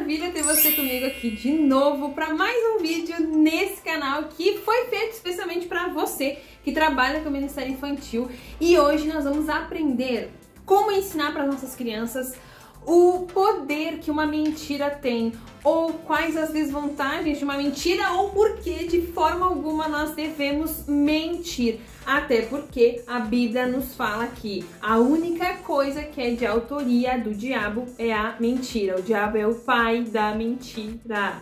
maravilha ter você comigo aqui de novo para mais um vídeo nesse canal que foi feito especialmente para você que trabalha com o Ministério Infantil. E hoje nós vamos aprender como ensinar para as nossas crianças o poder que uma mentira tem, ou quais as desvantagens de uma mentira, ou por que de forma alguma nós devemos mentir. Até porque a Bíblia nos fala que a única coisa que é de autoria do diabo é a mentira. O diabo é o pai da mentira.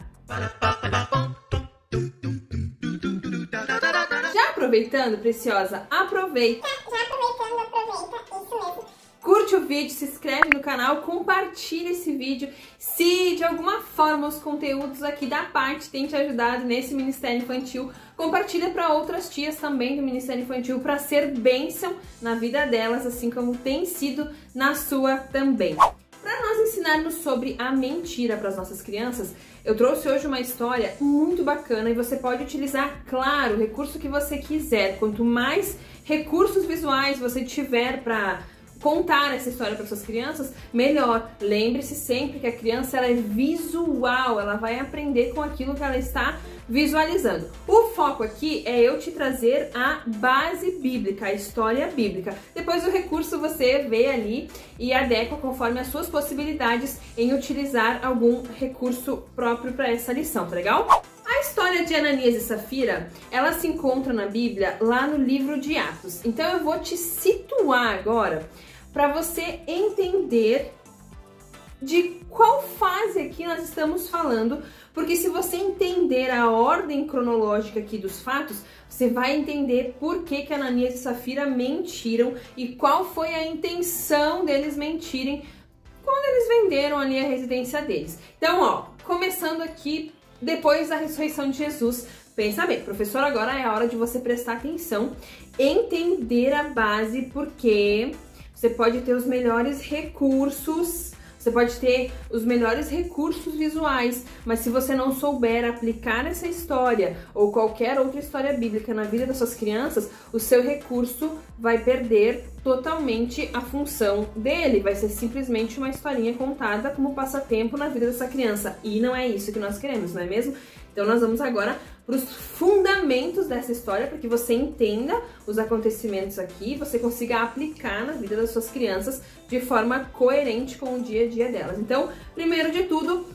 Já aproveitando, preciosa, aproveita. Isso mesmo. Curte o vídeo, se inscreve no canal, compartilha esse vídeo. Se de alguma forma os conteúdos aqui da parte têm te ajudado nesse Ministério Infantil, compartilha para outras tias também do Ministério Infantil para ser bênção na vida delas, assim como tem sido na sua também. Para nós ensinarmos sobre a mentira para as nossas crianças, eu trouxe hoje uma história muito bacana e você pode utilizar, claro, o recurso que você quiser. Quanto mais recursos visuais você tiver para contar essa história para suas crianças, melhor. Lembre-se sempre que a criança ela é visual, ela vai aprender com aquilo que ela está visualizando. O foco aqui é eu te trazer a base bíblica, a história bíblica. Depois o recurso você vê ali e adequa conforme as suas possibilidades em utilizar algum recurso próprio para essa lição, tá legal? A história de Ananias e Safira, ela se encontra na Bíblia lá no livro de Atos. Então eu vou te situar agora para você entender de qual fase aqui nós estamos falando, porque se você entender a ordem cronológica aqui dos fatos, você vai entender por que Ananias e Safira mentiram e qual foi a intenção deles mentirem quando eles venderam ali a residência deles. Então, ó, começando aqui depois da ressurreição de Jesus, pensa bem, professor, agora é a hora de você prestar atenção, entender a base, porque você pode ter os melhores recursos, você pode ter os melhores recursos visuais, mas se você não souber aplicar essa história ou qualquer outra história bíblica na vida das suas crianças, o seu recurso vai perder totalmente a função dele, vai ser simplesmente uma historinha contada como passatempo na vida dessa criança. E não é isso que nós queremos, não é mesmo? Então nós vamos agora para os fundamentos dessa história, para que você entenda os acontecimentos aqui, você consiga aplicar na vida das suas crianças de forma coerente com o dia a dia delas. Então, primeiro de tudo,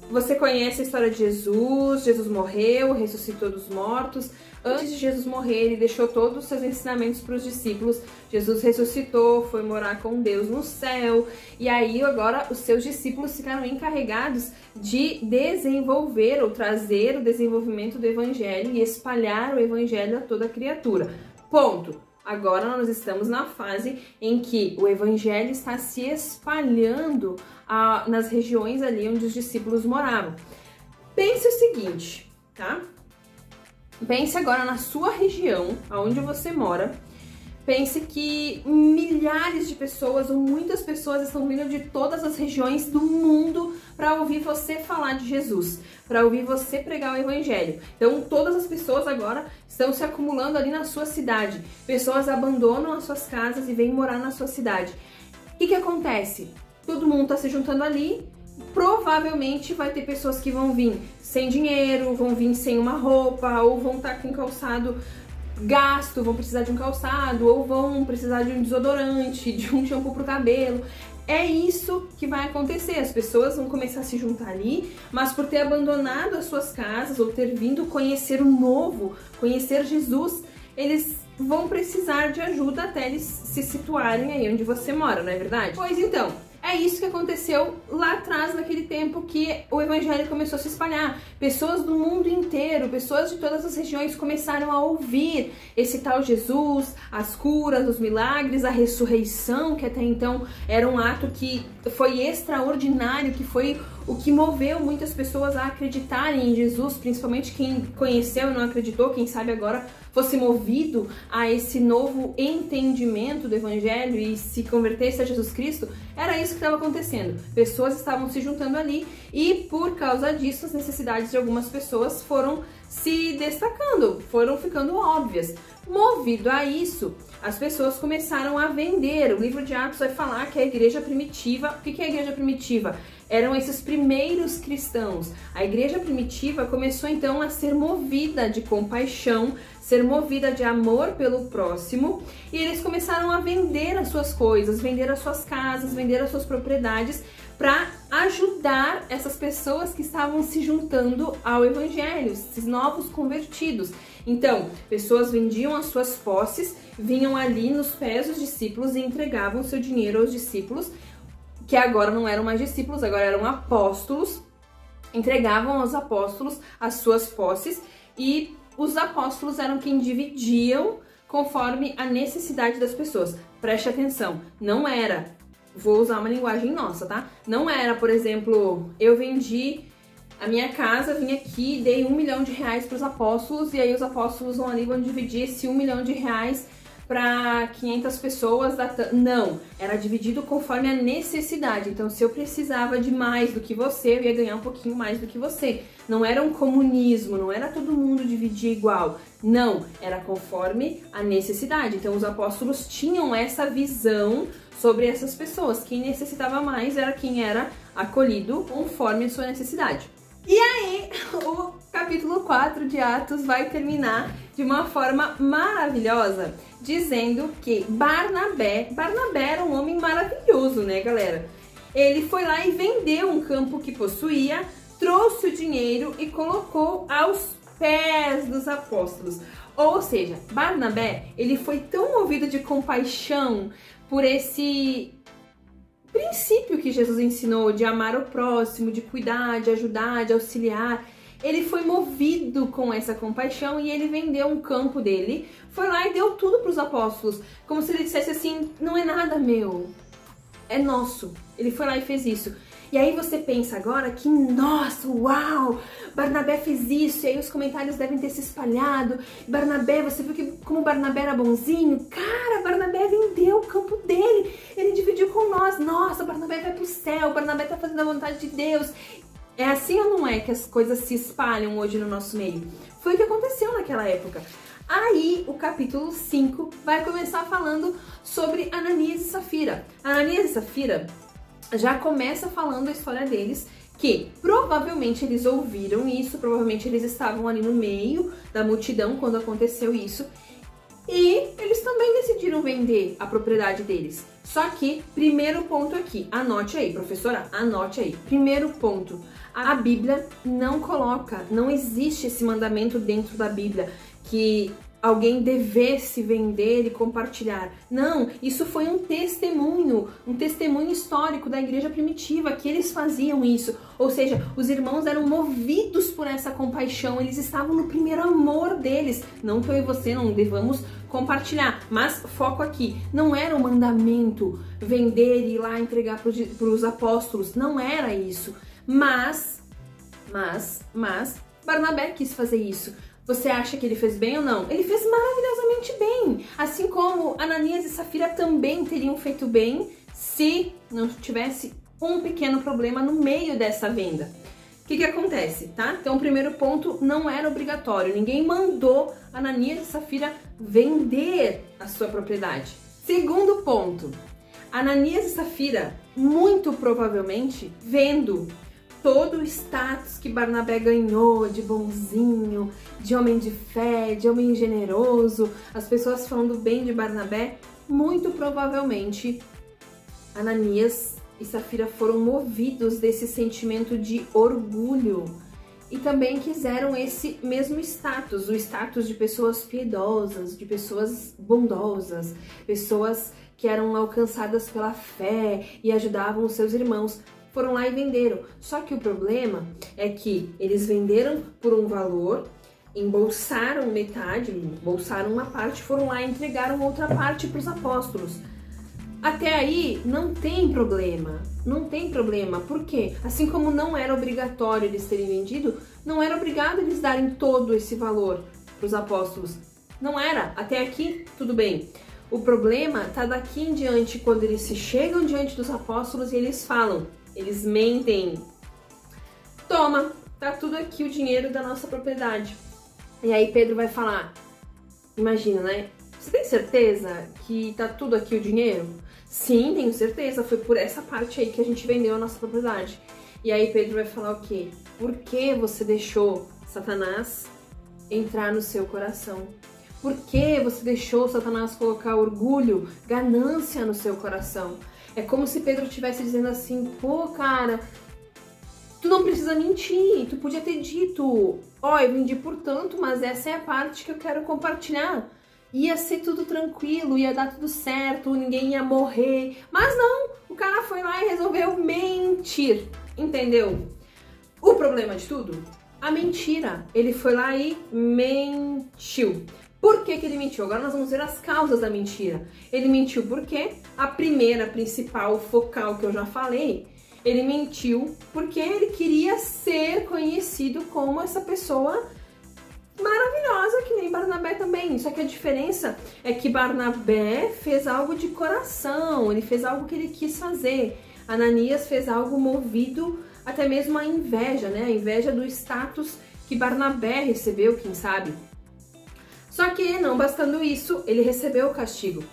você conhece a história de Jesus. Jesus morreu, ressuscitou dos mortos. Antes de Jesus morrer, ele deixou todos os seus ensinamentos para os discípulos. Jesus ressuscitou, foi morar com Deus no céu. E aí agora os seus discípulos ficaram encarregados de desenvolver ou trazer o desenvolvimento do evangelho e espalhar o evangelho a toda criatura. Ponto. Agora nós estamos na fase em que o evangelho está se espalhando nas regiões ali onde os discípulos moravam. Pense o seguinte, tá? Pense agora na sua região, onde você mora. Pense que milhares de pessoas ou muitas pessoas estão vindo de todas as regiões do mundo para ouvir você falar de Jesus, para ouvir você pregar o evangelho. Então todas as pessoas agora estão se acumulando ali na sua cidade. Pessoas abandonam as suas casas e vêm morar na sua cidade. O que acontece? Todo mundo está se juntando ali. Provavelmente vai ter pessoas que vão vir sem dinheiro, vão vir sem uma roupa, ou vão estar com calçado gasto, vão precisar de um calçado, ou vão precisar de um desodorante, de um shampoo pro cabelo. É isso que vai acontecer, as pessoas vão começar a se juntar ali, mas por ter abandonado as suas casas ou ter vindo conhecer o novo, conhecer Jesus, eles vão precisar de ajuda até eles se situarem aí onde você mora, não é verdade? Pois então, é isso que aconteceu lá atrás, naquele tempo que o evangelho começou a se espalhar. Pessoas do mundo inteiro, pessoas de todas as regiões começaram a ouvir esse tal Jesus, as curas, os milagres, a ressurreição, que até então era um ato que foi extraordinário, que foi o que moveu muitas pessoas a acreditarem em Jesus, principalmente quem conheceu e não acreditou, quem sabe agora fosse movido a esse novo entendimento do evangelho e se convertesse a Jesus Cristo. Era isso que estava acontecendo. Pessoas estavam se juntando ali e por causa disso as necessidades de algumas pessoas foram se destacando, foram ficando óbvias. Movido a isso, as pessoas começaram a vender. O livro de Atos vai falar que a igreja primitiva... O que é a igreja primitiva? eram esses primeiros cristãos. A igreja primitiva começou então a ser movida de compaixão, ser movida de amor pelo próximo, e eles começaram a vender as suas coisas, vender as suas casas, vender as suas propriedades para ajudar essas pessoas que estavam se juntando ao evangelho, esses novos convertidos. Então, pessoas vendiam as suas posses, vinham ali nos pés dos discípulos e entregavam seu dinheiro aos discípulos, que agora não eram mais discípulos, agora eram apóstolos, entregavam aos apóstolos as suas posses e os apóstolos eram quem dividiam conforme a necessidade das pessoas. Preste atenção, não era, vou usar uma linguagem nossa, tá? Não era, por exemplo, eu vendi a minha casa, vim aqui e dei R$1 milhão para os apóstolos e aí os apóstolos vão ali, vão dividir esse R$1 milhão para 500 pessoas. Não, era dividido conforme a necessidade. Então, se eu precisava de mais do que você, eu ia ganhar um pouquinho mais do que você. Não era um comunismo, não era todo mundo dividir igual. Não, era conforme a necessidade. Então, os apóstolos tinham essa visão sobre essas pessoas. Quem necessitava mais era quem era acolhido conforme a sua necessidade. E aí, o capítulo 4 de Atos vai terminar de uma forma maravilhosa, dizendo que Barnabé era um homem maravilhoso, né, galera? Ele foi lá e vendeu um campo que possuía, trouxe o dinheiro e colocou aos pés dos apóstolos. Ou seja, Barnabé, ele foi tão movido de compaixão por esse princípio que Jesus ensinou de amar o próximo, de cuidar, de ajudar, de auxiliar. Ele foi movido com essa compaixão e ele vendeu um campo dele, foi lá e deu tudo para os apóstolos, como se ele dissesse assim, não é nada meu, é nosso. Ele foi lá e fez isso. E aí você pensa agora que, nossa, uau, Barnabé fez isso, e aí os comentários devem ter se espalhado. Barnabé, você viu que como Barnabé era bonzinho? Cara, Barnabé vendeu o campo dele, ele dividiu com nós. Nossa, Barnabé vai pro céu, Barnabé tá fazendo a vontade de Deus. É assim ou não é que as coisas se espalham hoje no nosso meio? Foi o que aconteceu naquela época. Aí, o capítulo 5 vai começar falando sobre Ananias e Safira. Ananias e Safira já começa falando a história deles, que provavelmente eles ouviram isso, provavelmente eles estavam ali no meio da multidão quando aconteceu isso, e eles também decidiram vender a propriedade deles. Só que, primeiro ponto aqui, anote aí, professora, anote aí. Primeiro ponto, a Bíblia não coloca, não existe esse mandamento dentro da Bíblia que alguém devesse vender e compartilhar. Não, isso foi um testemunho histórico da igreja primitiva, que eles faziam isso. Ou seja, os irmãos eram movidos por essa compaixão, eles estavam no primeiro amor deles. Não que eu e você não devamos compartilhar, mas foco aqui, não era um mandamento vender e ir lá entregar para os apóstolos, não era isso. Mas Barnabé quis fazer isso. Você acha que ele fez bem ou não? Ele fez maravilhosamente bem. Assim como Ananias e Safira também teriam feito bem se não tivesse um pequeno problema no meio dessa venda. O que acontece, tá? Então, o primeiro ponto, não era obrigatório. Ninguém mandou Ananias e Safira vender a sua propriedade. Segundo ponto, Ananias e Safira, muito provavelmente, vendo todo o status que Barnabé ganhou de bonzinho, de homem de fé, de homem generoso, as pessoas falando bem de Barnabé, muito provavelmente Ananias e Safira foram movidos desse sentimento de orgulho e também quiseram esse mesmo status, o status de pessoas piedosas, de pessoas bondosas, pessoas que eram alcançadas pela fé e ajudavam os seus irmãos. Foram lá e venderam. Só que o problema é que eles venderam por um valor, embolsaram metade, embolsaram uma parte, foram lá e entregaram outra parte para os apóstolos. Até aí não tem problema, não tem problema. Por quê? Assim como não era obrigatório eles terem vendido, não era obrigado eles darem todo esse valor para os apóstolos. Não era. Até aqui, tudo bem. O problema tá daqui em diante, quando eles se chegam diante dos apóstolos e eles falam, eles mentem. Toma, tá tudo aqui o dinheiro da nossa propriedade. E aí Pedro vai falar, imagina, né? Você tem certeza que tá tudo aqui o dinheiro? Sim, tenho certeza, foi por essa parte aí que a gente vendeu a nossa propriedade. E aí Pedro vai falar o quê? Por que você deixou Satanás entrar no seu coração? Por que você deixou Satanás colocar orgulho, ganância no seu coração? É como se Pedro estivesse dizendo assim, pô, cara, tu não precisa mentir, tu podia ter dito, ó, eu vendi por tanto, mas essa é a parte que eu quero compartilhar. Ia ser tudo tranquilo, ia dar tudo certo, ninguém ia morrer. Mas não, o cara foi lá e resolveu mentir, entendeu? O problema de tudo? A mentira. Ele foi lá e mentiu. Por que que ele mentiu? Agora nós vamos ver as causas da mentira. Ele mentiu porque a primeira, principal, focal que eu já falei, ele mentiu porque ele queria ser conhecido como essa pessoa maravilhosa, que nem Barnabé também. Só que a diferença é que Barnabé fez algo de coração, ele fez algo que ele quis fazer. Ananias fez algo movido até mesmo a inveja, né? A inveja do status que Barnabé recebeu, quem sabe. Só que, não bastando isso, ele recebeu o castigo.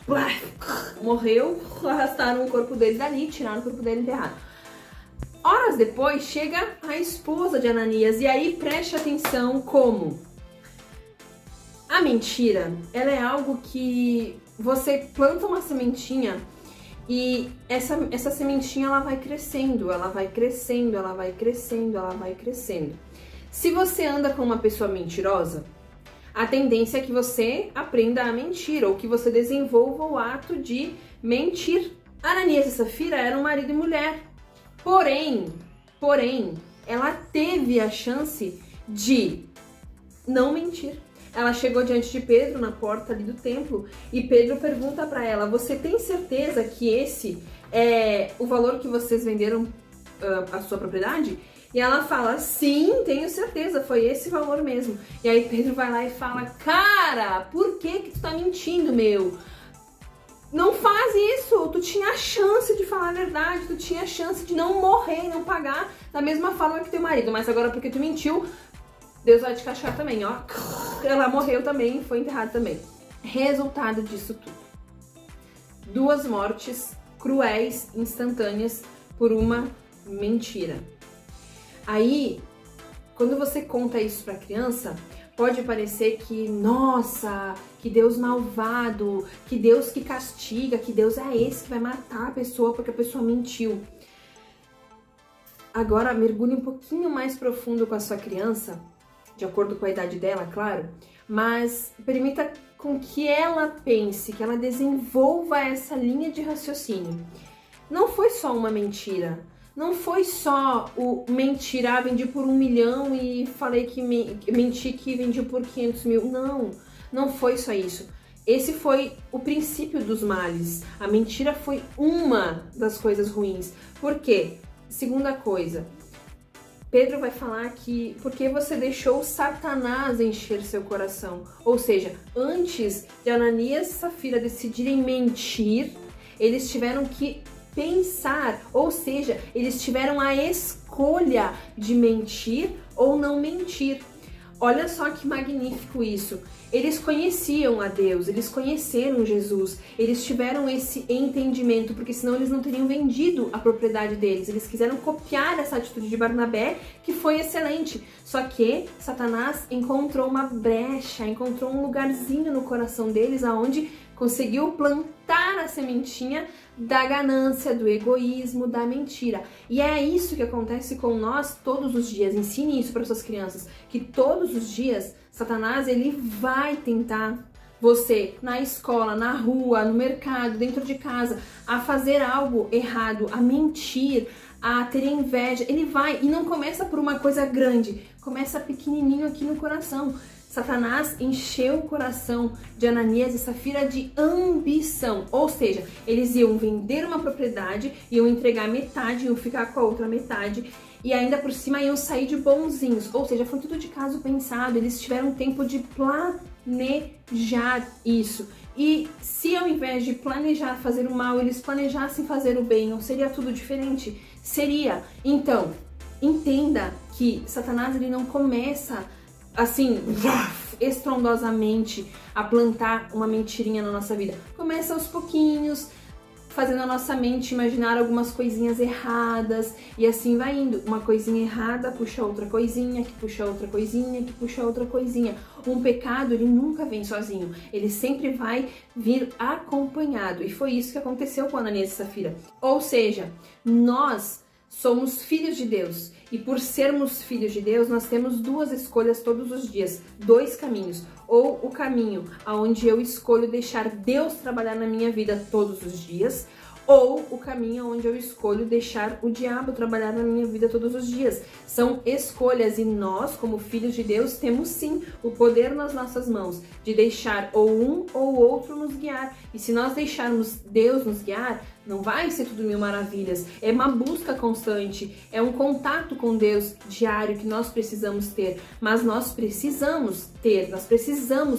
Morreu, arrastaram o corpo dele dali, tiraram o corpo dele enterrado. Horas depois, chega a esposa de Ananias, e aí preste atenção como a mentira, ela é algo que você planta uma sementinha e essa sementinha ela vai crescendo, ela vai crescendo, ela vai crescendo, ela vai crescendo. Se você anda com uma pessoa mentirosa, a tendência é que você aprenda a mentir ou que você desenvolva o ato de mentir. Ananias e Safira eram marido e mulher. Porém, ela teve a chance de não mentir. Ela chegou diante de Pedro na porta ali do templo e Pedro pergunta para ela: você tem certeza que esse é o valor que vocês venderam a sua propriedade? E ela fala: sim, tenho certeza, foi esse valor mesmo. E aí Pedro vai lá e fala: cara, por que tu tá mentindo, meu? Não faz isso, tu tinha a chance de falar a verdade, tu tinha a chance de não morrer e não pagar da mesma forma que teu marido, mas agora porque tu mentiu, Deus vai te castigar também, ó. Ela morreu também, foi enterrada também. Resultado disso tudo: 2 mortes cruéis, instantâneas, por uma mentira. Aí, quando você conta isso pra criança, pode parecer que, nossa, que Deus malvado, que Deus que castiga, que Deus é esse que vai matar a pessoa porque a pessoa mentiu. Agora, mergulhe um pouquinho mais profundo com a sua criança, de acordo com a idade dela, claro, mas permita com que ela pense, que ela desenvolva essa linha de raciocínio. Não foi só uma mentira. Não foi só o mentir, vendi por 1 milhão e falei que menti que vendi por 500 mil. Não, não foi só isso. Esse foi o princípio dos males. A mentira foi uma das coisas ruins. Por quê? Segunda coisa, Pedro vai falar que porque você deixou Satanás encher seu coração. Ou seja, antes de Ananias e Safira decidirem mentir, eles tiveram que pensar, ou seja, eles tiveram a escolha de mentir ou não mentir. Olha só que magnífico isso. Eles conheciam a Deus, eles conheceram Jesus, eles tiveram esse entendimento, porque senão eles não teriam vendido a propriedade deles. Eles quiseram copiar essa atitude de Barnabé, que foi excelente. Só que Satanás encontrou uma brecha, encontrou um lugarzinho no coração deles, aonde conseguiu plantar a sementinha da ganância, do egoísmo, da mentira. E é isso que acontece com nós todos os dias. Ensine isso para suas crianças, que todos os dias Satanás ele vai tentar você na escola, na rua, no mercado, dentro de casa, a fazer algo errado, a mentir, a ter inveja. Ele vai, e não começa por uma coisa grande, começa pequenininho aqui no coração. Satanás encheu o coração de Ananias e Safira de ambição, ou seja, eles iam vender uma propriedade, iam entregar metade, iam ficar com a outra metade e ainda por cima iam sair de bonzinhos, ou seja, foi tudo de caso pensado, eles tiveram tempo de planejar isso. E se ao invés de planejar fazer o mal, eles planejassem fazer o bem, não seria tudo diferente? Seria. Então, entenda que Satanás ele não começa assim, estrondosamente, a plantar uma mentirinha na nossa vida. Começa aos pouquinhos, fazendo a nossa mente imaginar algumas coisinhas erradas, e assim vai indo. Uma coisinha errada puxa outra coisinha, que puxa outra coisinha, que puxa outra coisinha. Um pecado, ele nunca vem sozinho, ele sempre vai vir acompanhado, e foi isso que aconteceu com Ananias e Safira. Ou seja, nós somos filhos de Deus, e por sermos filhos de Deus, nós temos duas escolhas todos os dias, dois caminhos. Ou o caminho onde eu escolho deixar Deus trabalhar na minha vida todos os dias, ou o caminho onde eu escolho deixar o diabo trabalhar na minha vida todos os dias. São escolhas, e nós, como filhos de Deus, temos sim o poder nas nossas mãos de deixar ou um ou outro nos guiar. E se nós deixarmos Deus nos guiar, não vai ser tudo mil maravilhas. É uma busca constante, é um contato com Deus diário que nós precisamos ter. Mas nós precisamos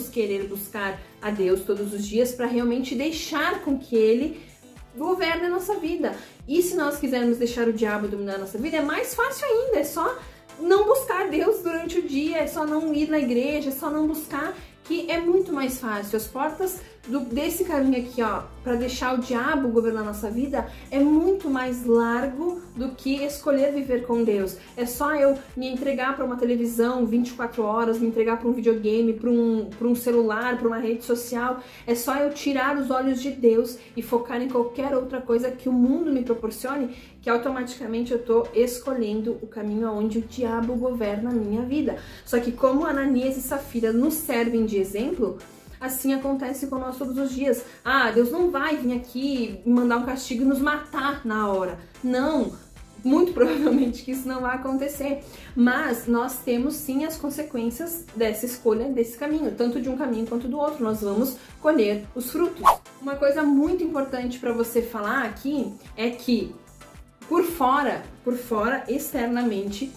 querer buscar a Deus todos os dias para realmente deixar com que Ele governe a nossa vida. E se nós quisermos deixar o diabo dominar a nossa vida, é mais fácil ainda, é só não buscar Deus durante o dia, é só não ir na igreja, é só não buscar, que é muito mais fácil. As portas desse caminho aqui, ó, para deixar o diabo governar a nossa vida, é muito mais largo do que escolher viver com Deus. É só eu me entregar para uma televisão 24 horas, me entregar para um videogame, para um celular, para uma rede social. É só eu tirar os olhos de Deus e focar em qualquer outra coisa que o mundo me proporcione, que automaticamente eu tô escolhendo o caminho onde o diabo governa a minha vida. Só que como Ananias e Safira nos servem de exemplo, assim acontece com nós todos os dias. Ah, Deus não vai vir aqui mandar um castigo e nos matar na hora. Não, muito provavelmente que isso não vai acontecer. Mas nós temos sim as consequências dessa escolha, desse caminho, tanto de um caminho quanto do outro. Nós vamos colher os frutos. Uma coisa muito importante para você falar aqui é que por fora, externamente,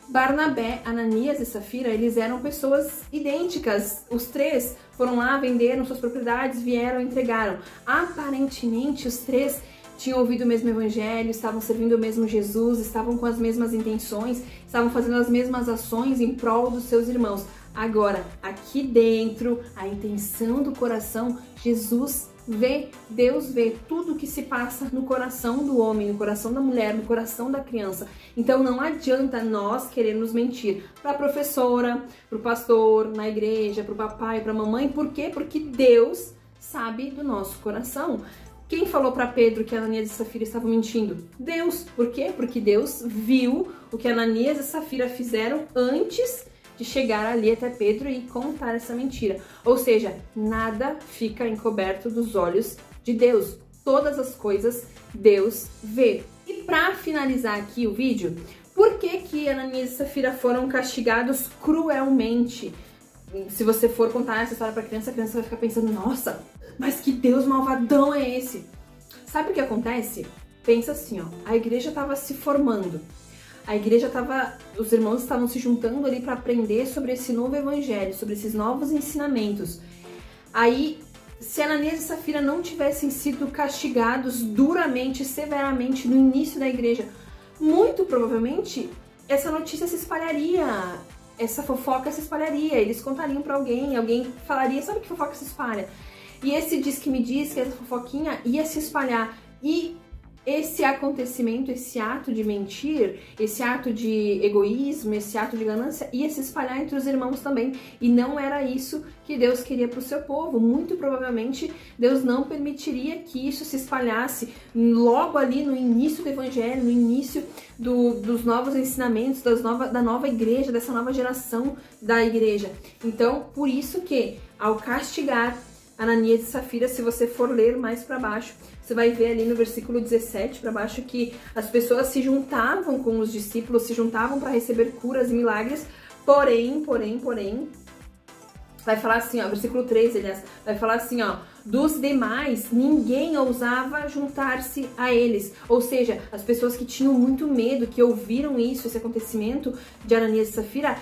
Barnabé, Ananias e Safira, eles eram pessoas idênticas. Os três foram lá, venderam suas propriedades, vieram e entregaram. Aparentemente, os três tinham ouvido o mesmo evangelho, estavam servindo o mesmo Jesus, estavam com as mesmas intenções, estavam fazendo as mesmas ações em prol dos seus irmãos. Agora, aqui dentro, a intenção do coração, Jesus vê, Deus vê tudo o que se passa no coração do homem, no coração da mulher, no coração da criança. Então não adianta nós querermos mentir para a professora, para o pastor, na igreja, para o papai, para a mamãe. Por quê? Porque Deus sabe do nosso coração. Quem falou para Pedro que Ananias e Safira estavam mentindo? Deus. Por quê? Porque Deus viu o que Ananias e Safira fizeram antes de chegar ali até Pedro e contar essa mentira. Ou seja, nada fica encoberto dos olhos de Deus. Todas as coisas Deus vê. E para finalizar aqui o vídeo, por que Ananias e Safira foram castigados cruelmente? Se você for contar essa história para a criança vai ficar pensando, nossa, mas que Deus malvadão é esse? Sabe o que acontece? Pensa assim, ó, a igreja estava se formando. A igreja os irmãos estavam se juntando ali para aprender sobre esse novo evangelho, sobre esses novos ensinamentos. Aí, se Ananias e Safira não tivessem sido castigados duramente, severamente no início da igreja, muito provavelmente essa notícia se espalharia, essa fofoca se espalharia, eles contariam para alguém falaria, sabe que fofoca se espalha? E esse diz que me diz que essa fofoquinha ia se espalhar, e esse acontecimento, esse ato de mentir, esse ato de egoísmo, esse ato de ganância ia se espalhar entre os irmãos também. E não era isso que Deus queria para o seu povo. Muito provavelmente Deus não permitiria que isso se espalhasse logo ali no início do evangelho, no início dos novos ensinamentos, da nova igreja, dessa nova geração da igreja. Então, por isso que ao castigar Ananias e Safira, se você for ler mais para baixo, você vai ver ali no versículo 17 para baixo que as pessoas se juntavam com os discípulos, se juntavam para receber curas e milagres, porém, vai falar assim, ó, versículo 13, aliás, vai falar assim, ó, dos demais, ninguém ousava juntar-se a eles. Ou seja, as pessoas que tinham muito medo, que ouviram isso, esse acontecimento de Ananias e Safira,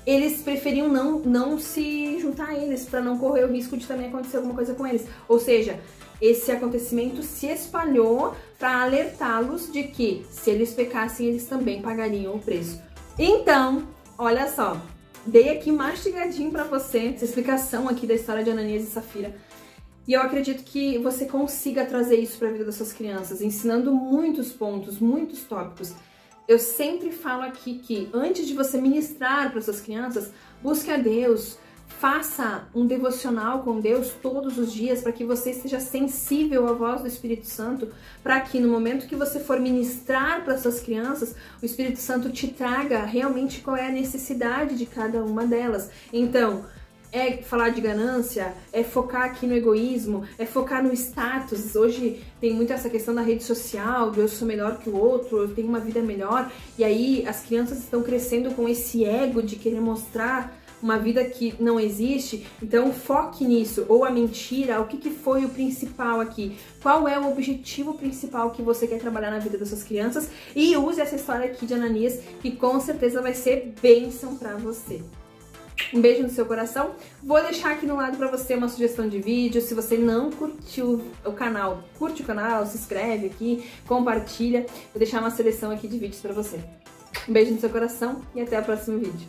eles preferiam não se juntar a eles, para não correr o risco de também acontecer alguma coisa com eles. Ou seja, esse acontecimento se espalhou para alertá-los de que, se eles pecassem, eles também pagariam o preço. Então, olha só, dei aqui mastigadinho para você essa explicação aqui da história de Ananias e Safira. E eu acredito que você consiga trazer isso para a vida das suas crianças, ensinando muitos pontos, muitos tópicos. Eu sempre falo aqui que antes de você ministrar para suas crianças, busque a Deus, faça um devocional com Deus todos os dias para que você esteja sensível à voz do Espírito Santo, para que no momento que você for ministrar para suas crianças, o Espírito Santo te traga realmente qual é a necessidade de cada uma delas. Então, é falar de ganância, é focar aqui no egoísmo, é focar no status. Hoje tem muito essa questão da rede social, de eu sou melhor que o outro, eu tenho uma vida melhor. E aí as crianças estão crescendo com esse ego de querer mostrar uma vida que não existe. Então foque nisso, ou a mentira, o que foi o principal aqui? Qual é o objetivo principal que você quer trabalhar na vida das suas crianças? E use essa história aqui de Ananias, que com certeza vai ser bênção pra você. Um beijo no seu coração. Vou deixar aqui no lado pra você uma sugestão de vídeo. Se você não curtiu o canal, curte o canal, se inscreve aqui, compartilha. Vou deixar uma seleção aqui de vídeos pra você. Um beijo no seu coração e até o próximo vídeo.